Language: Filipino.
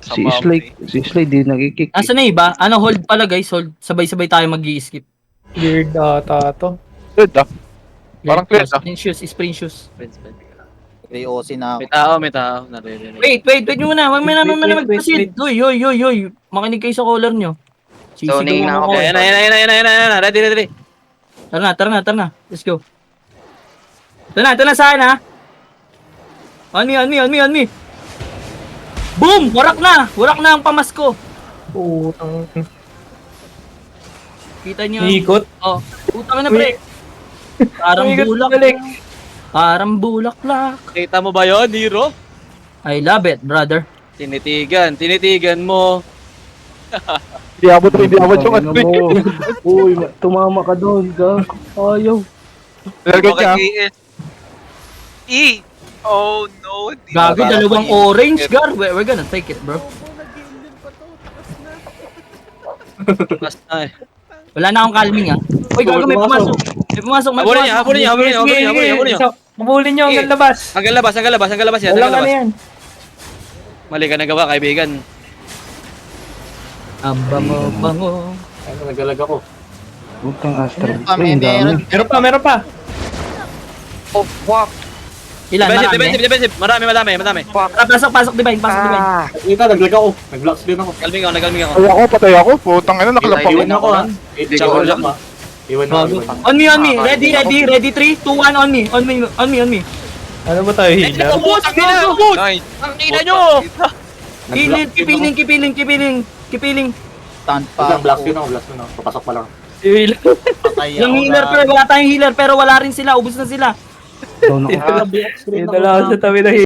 Si Slay di nagkikik. Asa na iba? Ano, hold pala guys, hold. Sabay-sabay tayo mag-i-skip. Weird ata to. Cleared ah. Parang clear ah. Spring shoes. May OC na May ako. tao. Naririnig. Wait muna. Huwag mo na Wait, mag-proceed. Uy. Makinig kayo sa caller nyo. Zoning na ako. ako. Ayan. Ready. Tara na. Let's go. Ito na sa akin ha. On me. Boom! Warak na ang pamasko. Putang. Kita nyo. Ikot. Oh, putang na pre. Parang Umiikot bulak. balik. Parang bulaklak. Kita mo ba yun, Hero? I love it, brother. Tinitigan mo. Hindi abot yung Ano mo? Uy, tumama ka doon, ga. Ayaw. Nalagay niya. Oh no. Gago, dalawang orange, gar. We're gonna take it, bro. Basta eh. Wala na akong calming, ha. Uy, gago, may pumasok. Habulin niya. Mabulin nyo hanggang labas. Hanggang labas yan. Walang ano yan. Mali ka nagawa, kaibigan. Ang bango. Ano, nagalag ako. Putang astral. Kami, Ang dami. Meron pa. Oh, fuck. Ilan, marami? Defensive. Marami. Pasok, Divine. Ito, naglag ako. Nag-blocks din ako. Kalming ako. Patay ako. Putang ina, nakalapak Iwan ko. ako ha. Iwan ako. On me. Ready. 3, 2, 1, on me. Ano ba tayo healer? Ang ina nyo! Kipiling. Stand pa. Blast yun ako. Papasok pa lang. Patay Yung ako healer, na. pero wala tayong healer, pero wala rin sila. Ubus na sila. Down ako. Ito lang sa tabi na